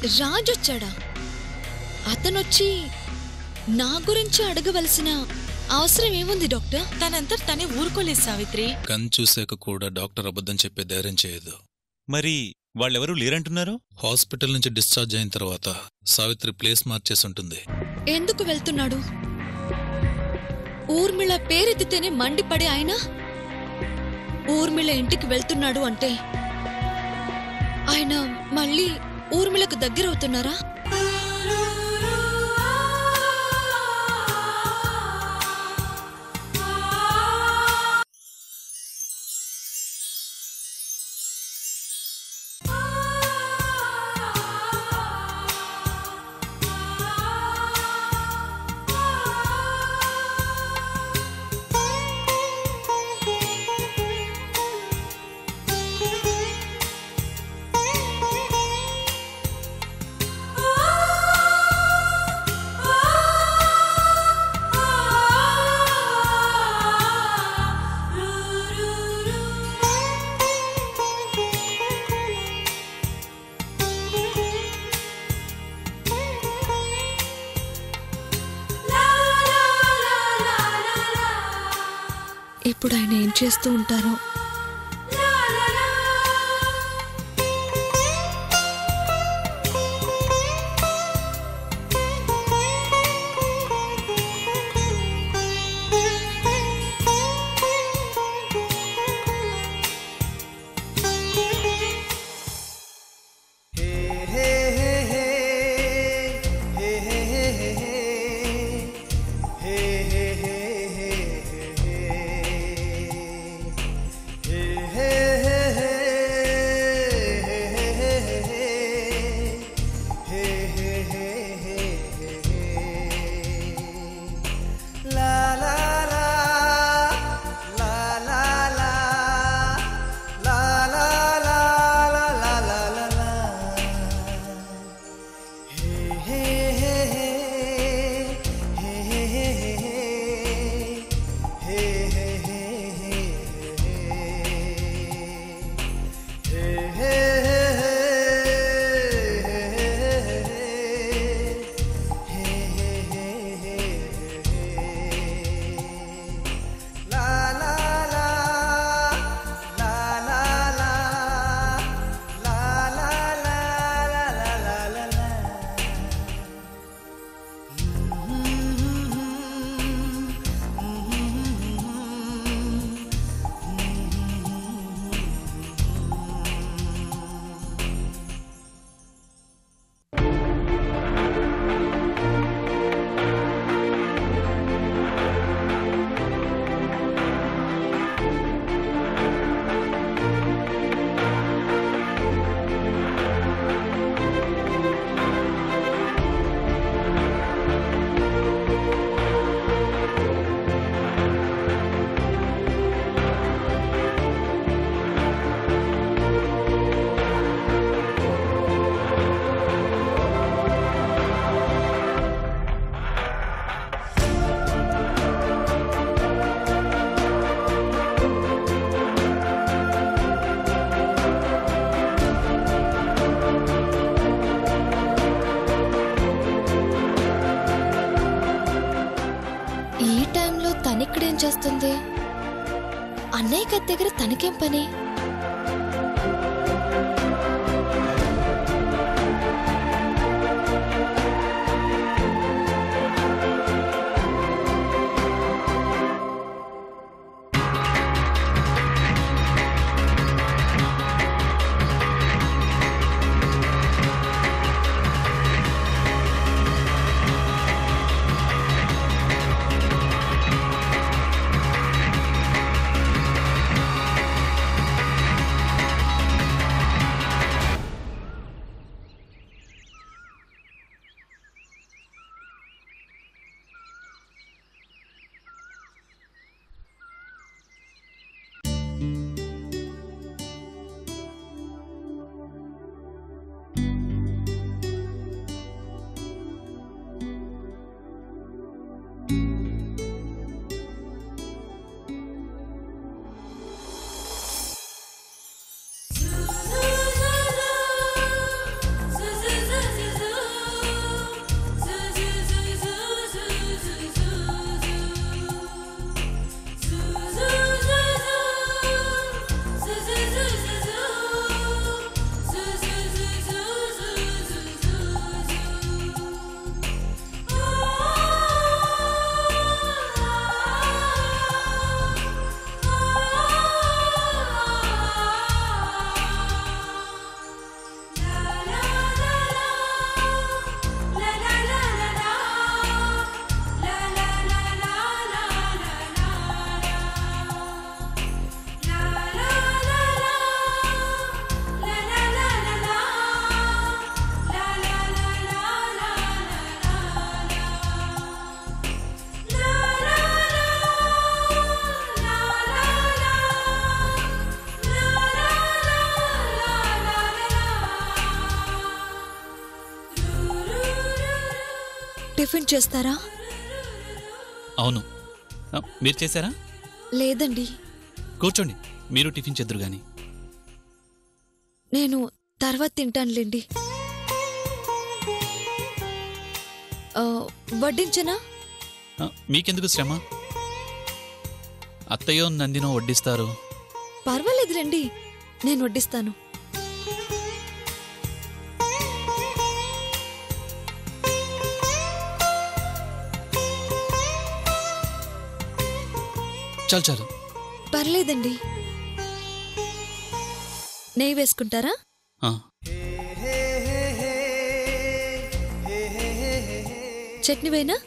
రాజొచ్చాడా? అతనొచ్చి నా గురించి అడగవలసిన అవసరం ఏముంది డాక్టర్? తనంతట తనే ఊరుకోలేదు సావిత్రి. కన్ చూశాక కూడా డాక్టర్ అబద్ధం చెప్పే ధైర్యం చేయదు. మరి వాళ్ళెవరూ లేరంటున్నారు? హాస్పిటల్ నుంచి డిశ్చార్జ్ అయిన తర్వాత సావిత్రి ప్లేస్ మార్చేసి ఉంటుంది. ఎందుకు వెళ్తున్నాడు? ఊర్మిళ పేరెత్తితేనే మండిపడే ఆయన ఊర్మిళ ఇంటికి వెళ్తున్నాడు అంటే ఆయన మళ్ళీ ఊర్మిళకు దగ్గరవుతున్నారా? ఇప్పుడు ఆయన ఏం చేస్తూ ఉంటారో. తనిక్కడేం చేస్తుంది? అన్నయ్య గది దగ్గర తనకేం పని? టిఫిన్ చేస్తారా? అవును. మీరు చేశారా? లేదండి. కూర్చోండి, మీరు టిఫిన్ చేద్దురు గాని. నేను తర్వాత తింటానులేండి. వడ్డించనా? మీకెందుకు శ్రమ? అత్తయ్యో నందినో వడ్డిస్తారు. పర్వాలేదులేండి, నేను వడ్డిస్తాను. చాలు చాలు. పర్లేదండి. నెయ్యి వేసుకుంటారా? చట్నీ వేయనా?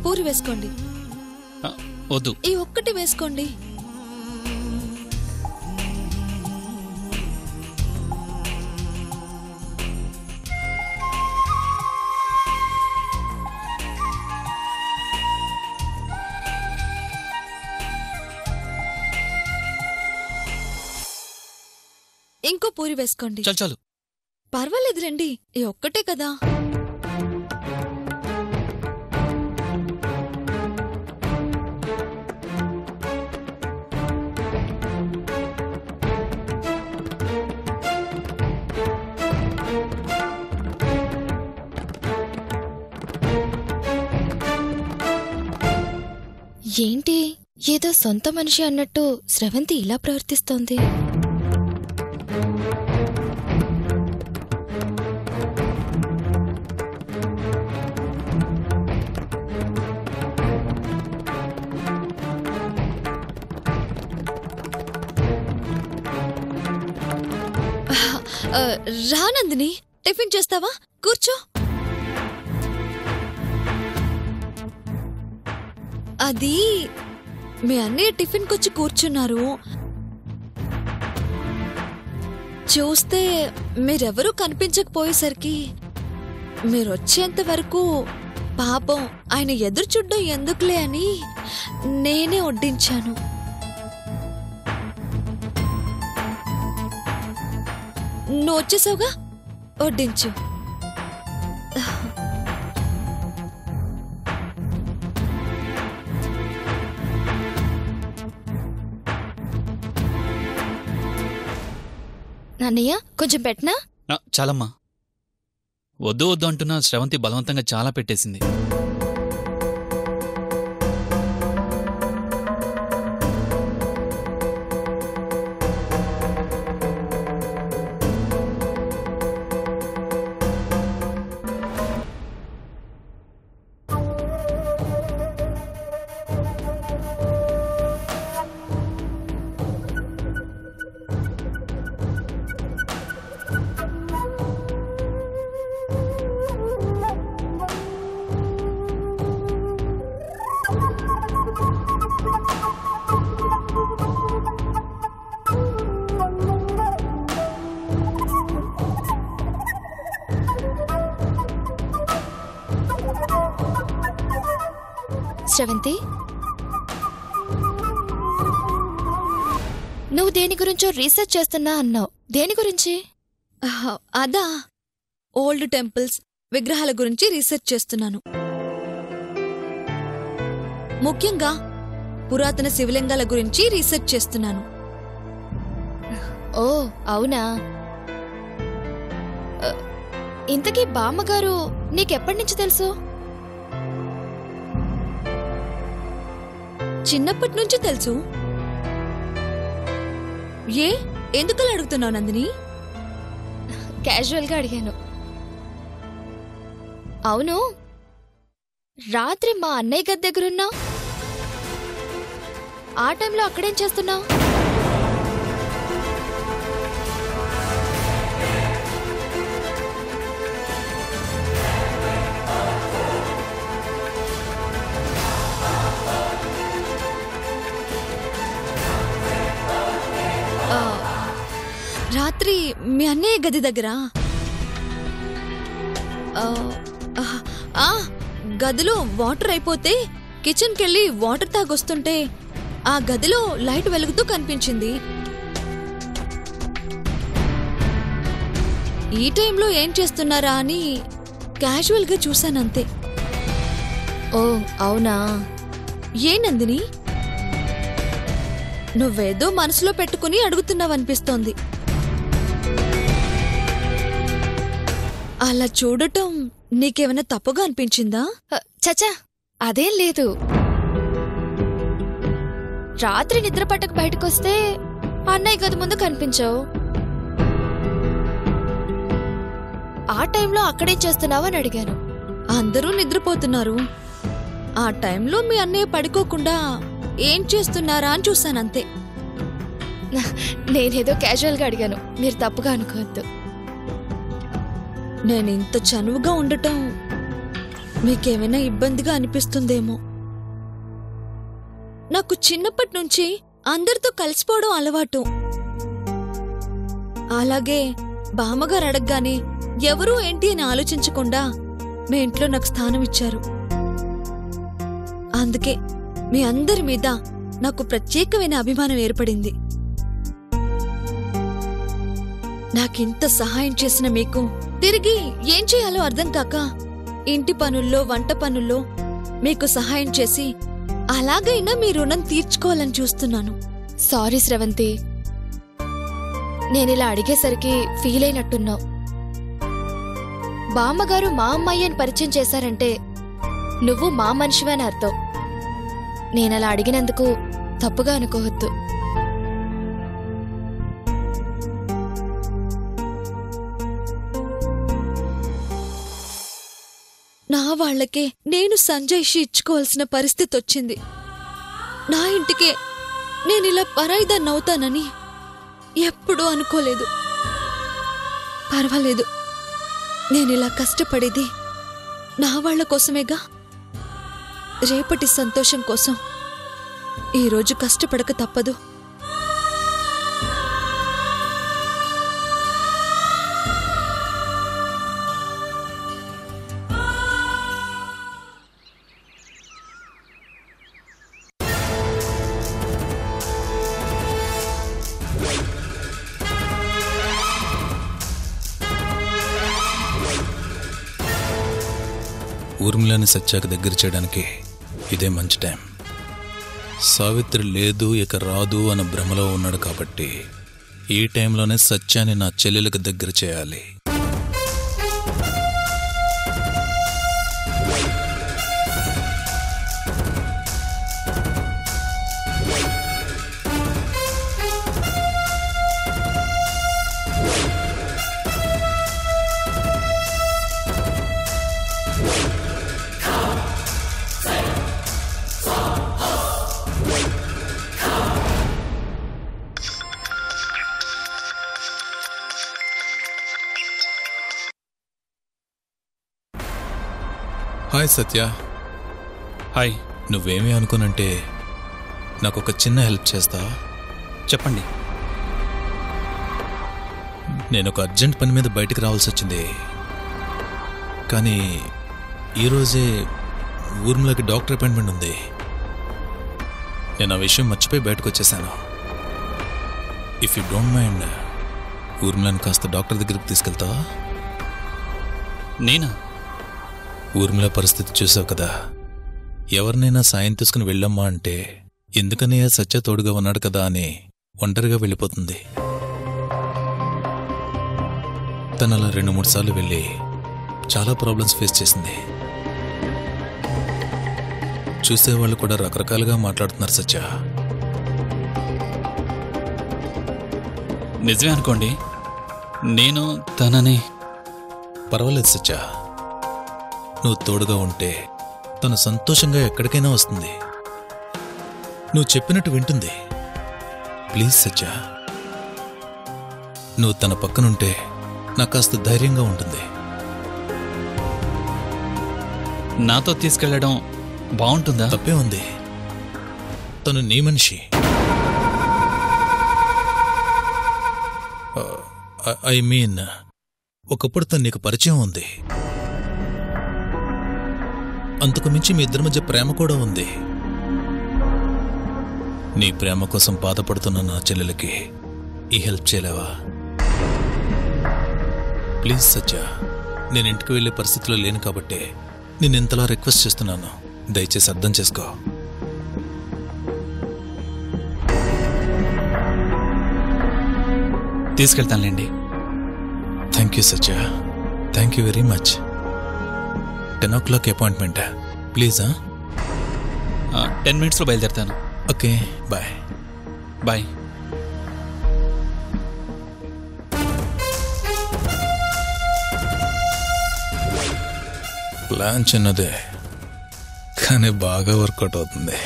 పూరి వేసుకోండి. వద్దు, ఈ ఒక్కటి వేసుకోండి. ఇంకో పూరి వేసుకోండి. చాలు చాలు. పర్వాలేదు రండి, ఈ ఒక్కటే కదా. ఏంటి, ఏదో సొంత మనిషి అన్నట్టు స్రవంతి ఇలా ప్రవర్తిస్తోంది? రానందిని, టిఫిన్ చేస్తావా? కూర్చో. అది మీ అన్నయ్య టిఫిన్కొచ్చి కూర్చున్నారు. చూస్తే మీరెవరూ కనిపించకపోయేసరికి మీరొచ్చేంత వరకు పాపం ఆయన ఎదురు చూడ్డం ఎందుకులే అని నేనే వడ్డించాను. నువ్వు వచ్చేసావుగా, వడ్డించు. నాన్నయ్య, కొంచెం పెట్టనా? చాలమ్మా. వద్దు వద్దు అంటున్నా శ్రవంతి బలవంతంగా చాలా పెట్టేసింది. శ్రవంతి, నువ్వు దేని గురించో రీసెర్చ్ చేస్తున్నా అన్నావు. దేని గురించి? అదా, ఓల్డ్ టెంపుల్స్, విగ్రహాల గురించి రీసెర్చ్ చేస్తున్నాను. ముఖ్యంగా పురాతన శివలింగాల గురించి రీసెర్చ్ చేస్తున్నాను. ఓ అవునా? ఇంతకీ బామ్మగారు నీకెప్పటి నుంచి తెలుసు? చిన్నప్పటి నుంచి తెలుసు. ఏ ఎందుకలా అడుగుతున్నావు నందిని? క్యాజువల్గా అడిగాను. అవును, రాత్రి మా అన్నయ్య గది దగ్గరున్నావు. ఆ టైంలో అక్కడేం చేస్తున్నావు? రాత్రి మీ అన్నయ్య గది దగ్గర గదిలో వాటర్ అయిపోతే కిచెన్కి వెళ్ళి వాటర్ తాగొస్తుంటే ఆ గదిలో లైట్ వెలుగుతూ కనిపించింది. ఈ టైంలో ఏం చేస్తున్నారా అని క్యాజువల్గా చూశానంతే. ఓ అవునా? ఏ నందిని, నువ్వేదో మనసులో పెట్టుకుని అడుగుతున్నావనిపిస్తోంది. అలా చూడటం నీకేమైనా తప్పుగా అనిపించిందా? చచా, అదేం లేదు. రాత్రి నిద్ర పట్టక బయటకొస్తే అన్నయ్య గది ముందు కనిపించావు. ఆ టైంలో అక్కడేం చేస్తున్నావు అని అడిగాను. అందరూ నిద్రపోతున్నారు. ఆ టైంలో మీ అన్నయ్య పడుకోకుండా ఏం చేస్తున్నారా అని చూశానంతే. నేనేదో క్యాజువల్గా అడిగాను, మీరు తప్పుగా అనుకోవద్దు. నేనింత చనువుగా ఉండటం మీకేమైనా ఇబ్బందిగా అనిపిస్తుందేమో. నాకు చిన్నప్పటి నుంచి అందరితో కలిసిపోవడం అలవాటు. అలాగే బామ్మగారు అడగగానే ఎవరూ ఏంటి అని ఆలోచించకుండా మీ ఇంట్లో నాకు స్థానం ఇచ్చారు. అందుకే మీ అందరి మీద నాకు ప్రత్యేకమైన అభిమానం ఏర్పడింది. నాకింత సహాయం చేసిన మీకు తిరిగి ఏం చేయాలో అర్థం కాక ఇంటి పనుల్లో వంట పనుల్లో మీకు సహాయం చేసి అలాగైనా మీ రుణం తీర్చుకోవాలని చూస్తున్నాను. సారీ స్రవంతి, నేనిలా అడిగేసరికి ఫీల్ అయినట్టున్నావు. బామ్మగారు మా అమ్మాయి అని పరిచయం చేశారంటే నువ్వు మా మనిషివే అని అర్థం. నేనలా అడిగినందుకు తప్పుగా అనుకోవద్దు. నా వాళ్లకే నేను సంజయ్షి ఇచ్చుకోవాల్సిన పరిస్థితి వచ్చింది. నా ఇంటికే నేనిలా పరాయిదాన్నవుతానని ఎప్పుడూ అనుకోలేదు. పర్వాలేదు, నేనిలా కష్టపడేది నా వాళ్ల కోసమేగా. రేపటి సంతోషం కోసం ఈరోజు కష్టపడక తప్పదు. ఊర్మిళని సత్యాకి దగ్గర చేయడానికి ఇదే మంచి టైం. సావిత్రి లేదు, ఇక రాదు అన్న భ్రమలో ఉన్నాడు కాబట్టి ఈ టైంలోనే సత్యాన్ని నా చెల్లెలకు దగ్గర చేయాలి. హాయ్ సత్య. హాయ్. నువ్వేమీ అనుకోనంటే నాకు ఒక చిన్న హెల్ప్ చేస్తావా? చెప్పండి. నేను ఒక అర్జెంట్ పని మీద బయటికి రావాల్సి వచ్చింది. కానీ ఈరోజే ఊర్మిళకి డాక్టర్ అపాయింట్మెంట్ ఉంది. నేను ఆ విషయం మర్చిపోయి బయటకు వచ్చేసాను. ఇఫ్ యూ డోంట్ మైండ్ ఊర్మిళని కాస్త డాక్టర్ దగ్గరికి తీసుకెళ్తావా? నేనా? ఊర్మిళ పరిస్థితి చూసావు కదా. ఎవరినైనా సాయం తీసుకుని వెళ్ళమ్మా అంటే ఎందుకని సత్య తోడుగా ఉన్నాడు కదా అని ఒంటరిగా వెళ్ళిపోతుంది. తను అలా 2-3 సార్లు వెళ్ళి చాలా ప్రాబ్లమ్స్ ఫేస్ చేసింది. చూసేవాళ్ళు కూడా రకరకాలుగా మాట్లాడుతున్నారు సత్య. నిజమే అనుకోండి, నేను తనని. పర్వాలేదు సత్య, నువ్వు తోడుగా ఉంటే తను సంతోషంగా ఎక్కడికైనా వస్తుంది. నువ్వు చెప్పినట్టు వింటుంది. ప్లీజ్ సత్య, నువ్వు తన పక్కనుంటే నాకు కాస్త ధైర్యంగా ఉంటుంది. నాతో తీసుకెళ్లడం బాగుంటుందా? తప్పే ఉంది. తను నీ మనిషి. ఐ మీన్, ఒకప్పుడు తను నీకు పరిచయం ఉంది. అంతకు మించి మీ ఇద్దరి మధ్య ప్రేమ కూడా ఉంది. నీ ప్రేమ కోసం బాధపడుతున్న నా చెల్లెలకి ఈ హెల్ప్ చేయలేవా? ప్లీజ్ సత్య, నేను ఇంటికి వెళ్ళే పరిస్థితిలో లేను కాబట్టి నేను ఇంతలా రిక్వెస్ట్ చేస్తున్నాను. దయచేసి అర్థం చేసుకో. తీసుకెళ్తానులేండి. Thank you Satya, thank you very much. 10 o'clock అపాయింట్మెంటా? ప్లీజా? 10 minutesలో బయలుదేరుతాను. Okay, bye. బాయ్. ప్లాన్ చిన్నదే కానీ బాగా వర్కౌట్ అవుతుంది.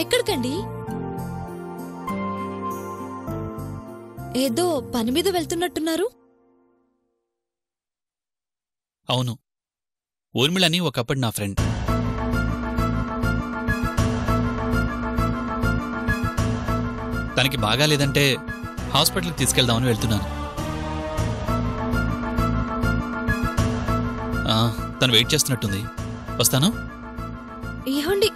ఎక్కడికండి? ఏదో పని మీద వెళ్తున్నట్టున్నారు. అవును, ఊర్మిళని ఒకప్పుడు నా ఫ్రెండ్. తనకి బాగాలేదంటే హాస్పిటల్కి తీసుకెళ్దామని వెళ్తున్నాను. తను వెయిట్ చేస్తున్నట్టుంది. వస్తాను. ఏమండి,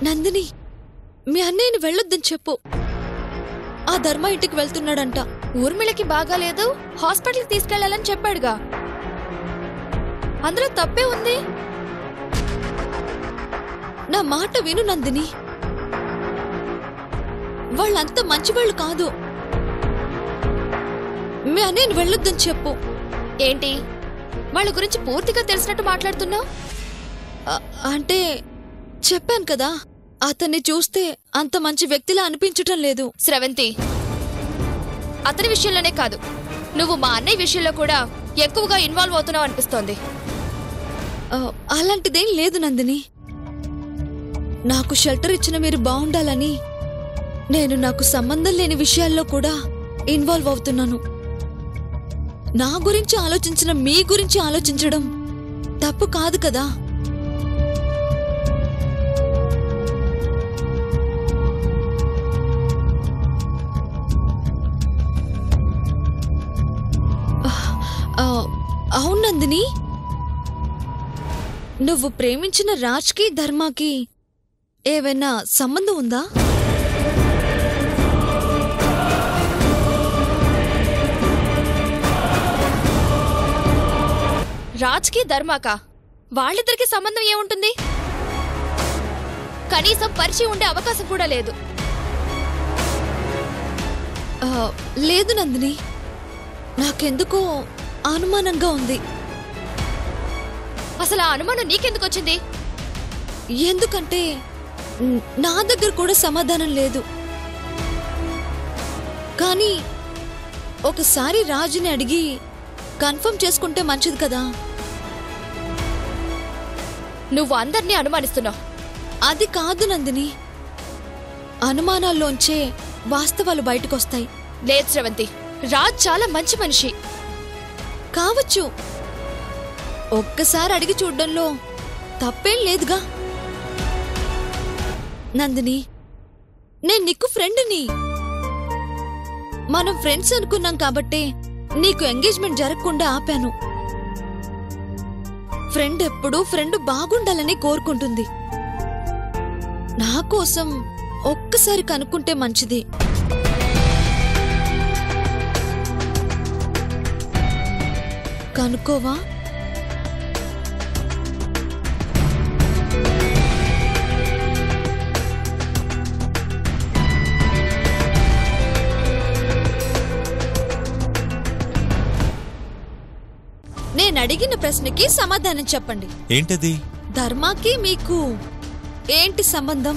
నందిని, మీ అన్నయ్యని వెళ్ళొద్దని చెప్పు. ఆ ధర్మ ఇంటికి వెళ్తున్నాడంట. ఊర్మిళకి బాగాలేదు, హాస్పిటల్కి తీసుకెళ్లాలని చెప్పాడుగా. అందులో తప్పే ఉంది. నా మాట విను నందిని, వాళ్ళంత మంచివాళ్ళు కాదు. మీ అన్నయ్యని వెళ్ళొద్దని చెప్పు. ఏంటి వాళ్ళ గురించి పూర్తిగా తెలిసినట్టు మాట్లాడుతున్నావు? అంటే చెప్పాను కదా, అతన్ని చూస్తే అంత మంచి వ్యక్తిలా అనిపించటం లేదు. స్రవంతి, అతని విషయంలోనే కాదు, నువ్వు మా అన్నయ్య విషయంలో కూడా ఎక్కువగా ఇన్వాల్వ్ అవుతున్నావు అనిపిస్తోంది. అలాంటిదేం లేదు నందిని. నాకు షెల్టర్ ఇచ్చిన మీరు బాగుండాలని నేను నాకు సంబంధం లేని విషయాల్లో కూడా ఇన్వాల్వ్ అవుతున్నాను. నా గురించి ఆలోచించిన మీ గురించి ఆలోచించడం తప్పు కాదు కదా. అవును నందిని, నువ్వు ప్రేమించిన రాజ్కి ధర్మాకి ఏవైనా సంబంధం ఉందా? రాజ్కి ధర్మాకా వాళ్ళిద్దరికి సంబంధం ఏముంటుంది? కనీసం పరిచయం ఉండే అవకాశం కూడా లేదు. లేదు నందిని, నాకెందుకో అనుమానంగా ఉంది. అసలు ఆ అనుమానం నీకెందుకు వచ్చింది? ఎందుకంటే నా దగ్గర కూడా సమాధానం లేదు. కానీ ఒకసారి రాజుని అడిగి కన్ఫర్మ్ చేసుకుంటే మంచిది కదా. నువ్వు అందర్నీ అనుమానిస్తున్నావు. అది కాదు నందిని, అనుమానాల్లోంచే వాస్తవాలు బయటకొస్తాయి. లేదు శ్రవంతి, రాజ్ చాలా మంచి మనిషి. కావచ్చు, ఒక్కసారి అడిగి చూడ్డంలో తప్పేం లేదుగా. నందిని, నేను నీకు ఫ్రెండ్ని. మనం ఫ్రెండ్స్ అనుకున్నాం కాబట్టే నీకు ఎంగేజ్మెంట్ జరగకుండా ఆపాను. ఫ్రెండ్ ఎప్పుడూ ఫ్రెండ్ బాగుండాలని కోరుకుంటుంది. నా కోసం ఒక్కసారి కనుక్కుంటే మంచిది. కనుక్కోవా? నేనడిగిన ప్రశ్నకి సమాధానం చెప్పండి. ఏంటది? ధర్మాకి మీకు ఏంటి సంబంధం?